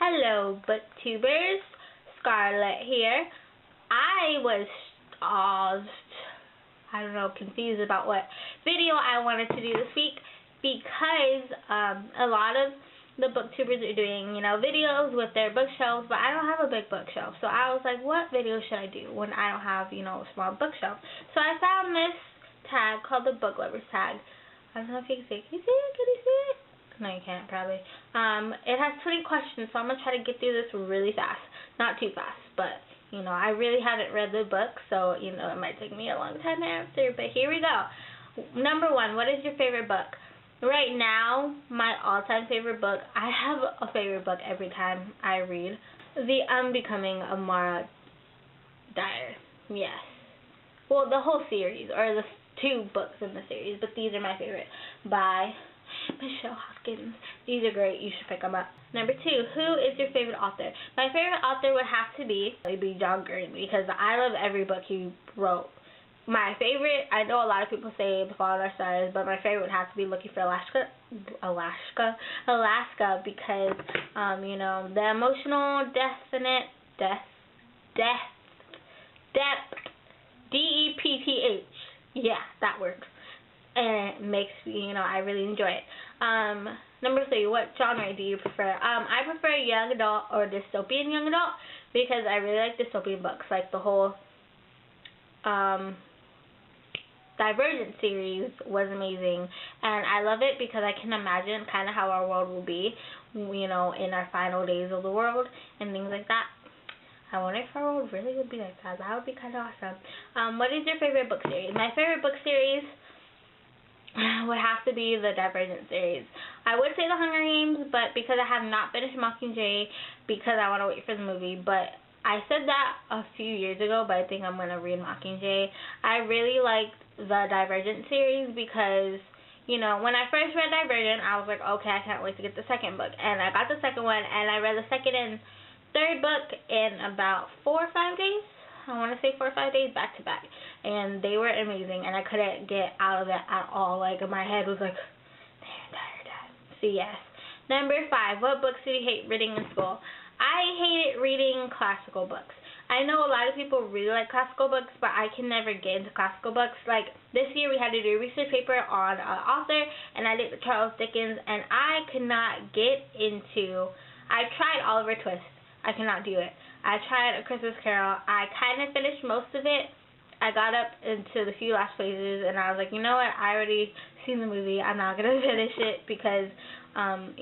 Hello, booktubers. Scarlett here. I was confused about what video I wanted to do this week because a lot of the booktubers are doing, videos with their bookshelves, but I don't have a big bookshelf. So I was like, what video should I do when I don't have, a small bookshelf? So I found this tag called the Book Lovers tag. I don't know if you can see it. Can you see it? Can you see it? No, you can't, probably. It has 20 questions, so I'm going to try to get through this really fast. Not too fast, but, I really haven't read the book, so, it might take me a long time to answer, but here we go. Number 1, what is your favorite book? Right now, my all-time favorite book, I have a favorite book every time I read. The Unbecoming of Mara Dyer. Yes. Well, the whole series, or the 2 books in the series, but these are my favorite. By Michelle Hopkins. These are great. You should pick them up. Number 2, who is your favorite author? My favorite author would have to be John Green, because I love every book he wrote. My favorite, I know a lot of people say The Fault in Our Stars, but my favorite would have to be Looking for Alaska, because, the emotional depth, D-E-P-T-H. Yeah, that works. And it makes me, I really enjoy it. Number 3, what genre do you prefer? I prefer young adult or dystopian young adult because I really like dystopian books, like the whole Divergent series was amazing, and I love it because I can imagine kind of how our world will be, in our final days of the world and things like that. I wonder if our world really would be like that. That would be kind of awesome. What is your favorite book series? My favorite book series would have to be the Divergent series. I would say The Hunger Games, but because I have not finished Mockingjay, because I want to wait for the movie, but I said that a few years ago, but I think I'm going to read Mockingjay. I really liked the Divergent series because, when I first read Divergent, I was like, okay, I can't wait to get the second book, and I got the second one, and I read the second and third book in about 4 or 5 days. I want to say 4 or 5 days back to back, and they were amazing, and I couldn't get out of it at all. Like, my head was like, the entire time. So yes. Number 5, what books do you hate reading in school? I hated reading classical books. I know a lot of people really like classical books, but I can never get into classical books. Like, this year we had to do a research paper on an author, and I did Charles Dickens, and I could not get into, I tried Oliver Twist. I cannot do it. I tried A Christmas Carol. I kind of finished most of it. I got up into the few last pages, and I was like, you know what? I already seen the movie. I'm not going to finish it because, I'm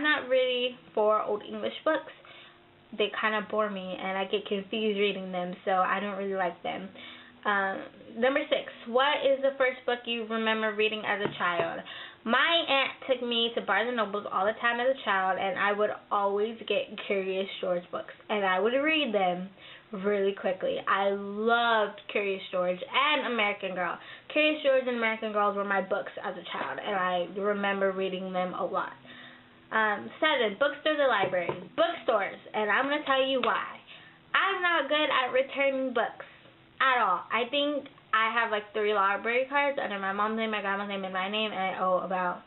not really for Old English books. They kind of bore me, and I get confused reading them, so I don't really like them. Number 6, what is the first book you remember reading as a child? My aunt took me to Barnes & Noble all the time as a child, and I would always get Curious George books, and I would read them really quickly. I loved Curious George and American Girl. Curious George and American Girls were my books as a child, and I remember reading them a lot. 7, bookstores or libraries? Bookstores, and I'm going to tell you why. I'm not good at returning books at all. I think I have like 3 library cards under my mom's name, my grandma's name, and my name, and I owe a lot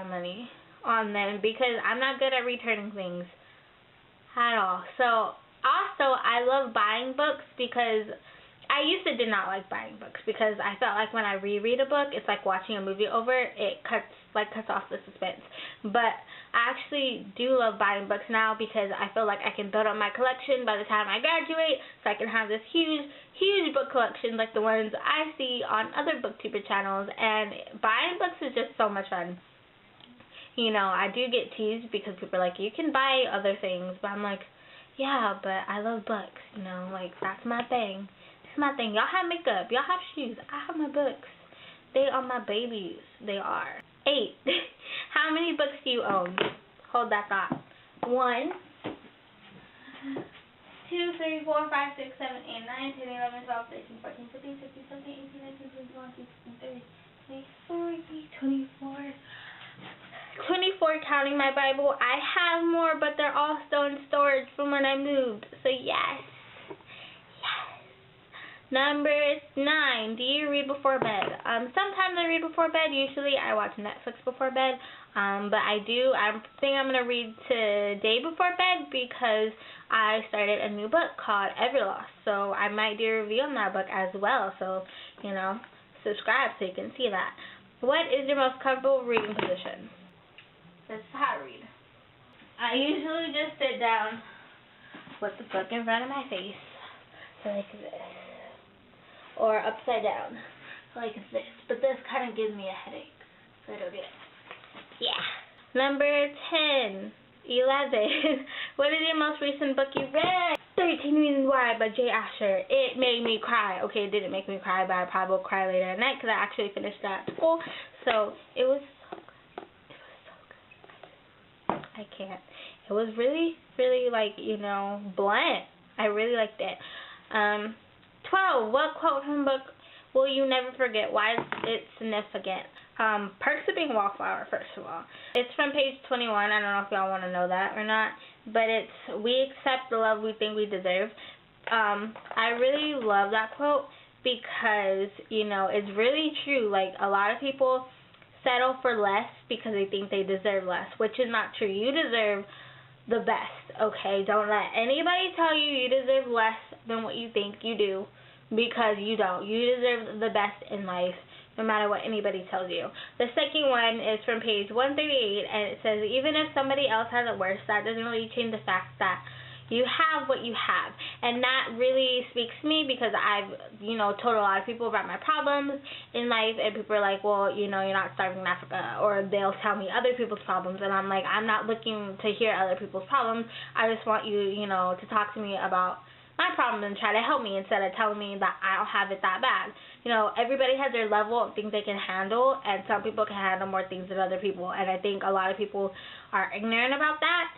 of money on them because I'm not good at returning things at all. So, also, I love buying books because I used to did not like buying books because I felt like when I reread a book, it's like watching a movie over. It cuts off the suspense. But I actually do love buying books now because I feel like I can build up my collection by the time I graduate, so I can have this huge book collection like the ones I see on other booktuber channels. And buying books is just so much fun. I do get teased because people are like, you can buy other things, but I'm like, yeah, but I love books. Like that's my thing. It's my thing. Y'all have makeup. Y'all have shoes. I have my books. They are my babies. They are. 8. How many books do you own? Hold that thought. 1, 2, 3, 4, 5, 6, 7, 8, 9, 10, 11, 12, 13, 14, 15, 16, 17, 18, 19, 20, 21, 22, 23, 24 counting my Bible. I have more, but they're all still in storage from when I moved. So yes. Number 9, do you read before bed? Sometimes I read before bed. Usually I watch Netflix before bed. But I think I'm going to read today before bed because I started a new book called Everlost. So I might do a review on that book as well. So, subscribe so you can see that. What is your most comfortable reading position? This is how I read. I usually just sit down with the book in front of my face, like this. Or upside down, like this. But this kind of gives me a headache, so I don't do it. Yeah. Number 10, 11. What is your most recent book you read? 13 Reasons Why by Jay Asher. It made me cry. Okay, it didn't make me cry, but I probably will cry later at night because I actually finished that at school. So it was so good. It was so good. I can't. It was really, really blunt. I really liked it. 12. What quote from the book will you never forget? Why is it significant? Perks of being a wallflower, first of all. It's from page 21. I don't know if y'all want to know that or not. But it's, we accept the love we think we deserve. I really love that quote because, it's really true. Like, a lot of people settle for less because they think they deserve less, which is not true. You deserve the best, okay? Don't let anybody tell you deserve less than what you think you do, because you don't. You deserve the best in life, no matter what anybody tells you. The second one is from page 138, and it says, even if somebody else has it worse, that doesn't really change the fact that you have what you have. And that really speaks to me because I've, told a lot of people about my problems in life, and people are like, well, you're not starving in Africa, or they'll tell me other people's problems, and I'm like, I'm not looking to hear other people's problems. I just want you, to talk to me about my problem and try to help me instead of telling me that I don't have it that bad. Everybody has their level of things they can handle, and some people can handle more things than other people, and I think a lot of people are ignorant about that.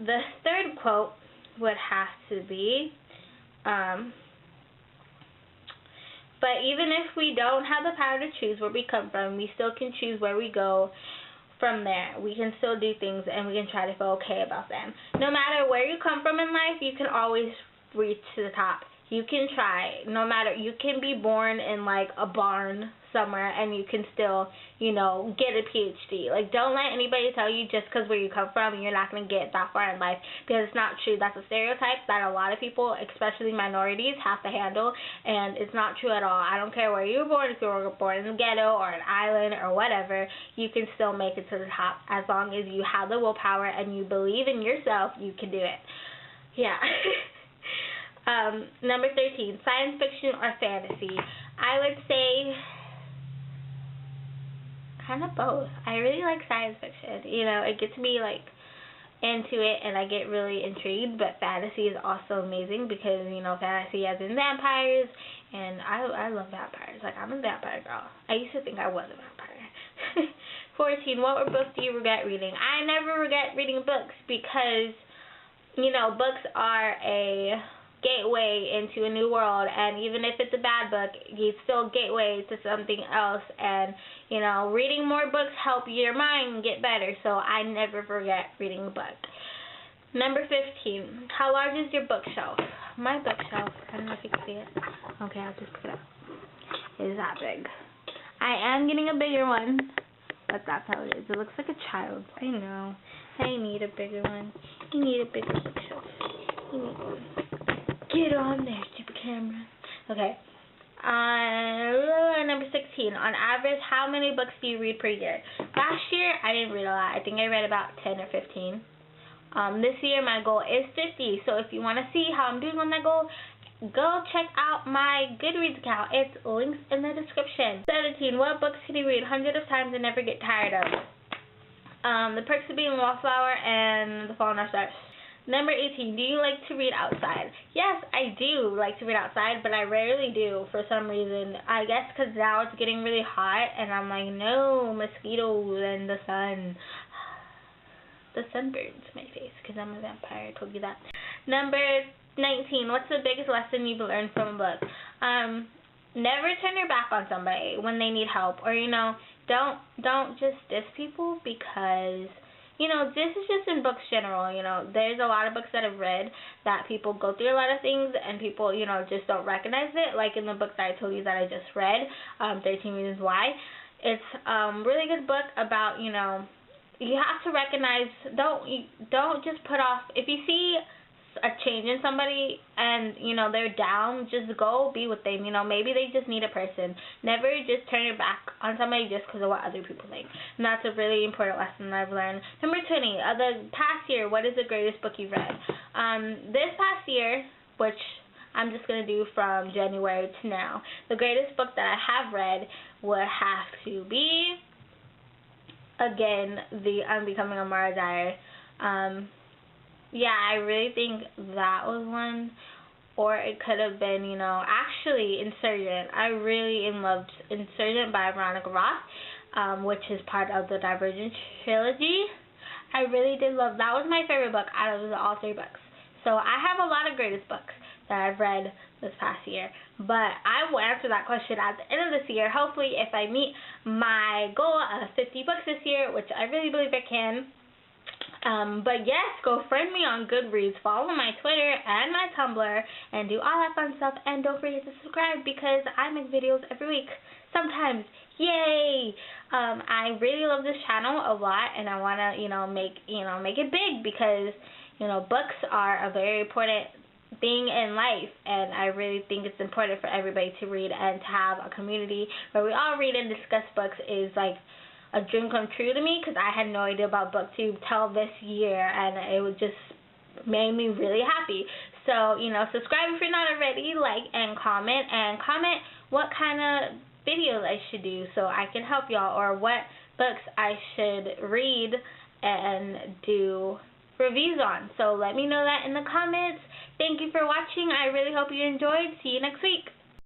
The third quote would have to be, but even if we don't have the power to choose where we come from, we still can choose where we go from there. We can still do things, and we can try to feel okay about them. No matter where you come from in life, you can always reach to the top. You can try. No matter, you can be born in like a barn somewhere and you can still, get a PhD. Like, don't let anybody tell you just because where you come from you're not going to get that far in life, because it's not true. That's a stereotype that a lot of people, especially minorities, have to handle, and it's not true at all. I don't care where you were born. If you were born in a ghetto or an island or whatever, you can still make it to the top. As long as you have the willpower and you believe in yourself, you can do it. Yeah. Number 13, science fiction or fantasy? I would say kind of both. I really like science fiction. It gets me into it, and I get really intrigued. But fantasy is also amazing because fantasy has in vampires, and I love vampires. Like, I'm a vampire girl. I used to think I was a vampire. 14, what books do you regret reading? I never regret reading books because books are a gateway into a new world, and even if it's a bad book, it's still a gateway to something else, and reading more books help your mind get better, so I never forget reading a book. Number 15, how large is your bookshelf? My bookshelf, I don't know if you can see it. Okay, I'll just pick it up. It is that big. I am getting a bigger one, but that's how it is. It looks like a child. I know. I need a bigger one. You need a bigger bookshelf. You need one. Get on there, stupid camera. Okay. Number 16. On average, how many books do you read per year? Last year, I didn't read a lot. I think I read about 10 or 15. This year, my goal is 50. So if you want to see how I'm doing on that goal, go check out my Goodreads account. It's links in the description. 17. What books can you read hundreds of times and never get tired of? The Perks of Being a Wallflower and The Fault in Our Stars. Number 18, do you like to read outside? Yes, I do like to read outside, but I rarely do for some reason. I guess because now it's getting really hot, and I'm like, no, mosquitoes and the sun. The sun burns my face because I'm a vampire. I told you that. Number 19, what's the biggest lesson you've learned from a book? Never turn your back on somebody when they need help, or, don't just diss people because... this is just in books general, there's a lot of books that I've read that people go through a lot of things and people, just don't recognize it, like in the book that I told you that I just read, 13 Reasons Why. It's really good book about, you have to recognize, don't just put off, if you see a change in somebody and they're down, just go be with them. Maybe they just need a person. Never just turn your back on somebody just because of what other people think. And that's a really important lesson I've learned. Number 20, the past year, what is the greatest book you've read? This past year, which I'm just going to do from January to now, the greatest book that I have read would have to be, again, the Unbecoming Amara Diary. Yeah, I really think that was one. Or it could have been, actually Insurgent. I really loved Insurgent by Veronica Roth, which is part of the Divergent trilogy. I really did love, that was my favorite book out of all 3 books. So I have a lot of greatest books that I've read this past year. But I will answer that question at the end of this year. Hopefully, if I meet my goal of 50 books this year, which I really believe I can. But yes, go friend me on Goodreads, follow my Twitter and my Tumblr, and do all that fun stuff. And don't forget to subscribe because I make videos every week. Sometimes, yay! I really love this channel a lot, and I wanna, make it big because, books are a very important thing in life, and I really think it's important for everybody to read, and to have a community where we all read and discuss books is like a dream come true to me, because I had no idea about BookTube till this year, and it would just made me really happy. So, subscribe if you're not already, like and comment what kind of videos I should do so I can help y'all, or what books I should read and do reviews on. So let me know that in the comments. Thank you for watching. I really hope you enjoyed. See you next week.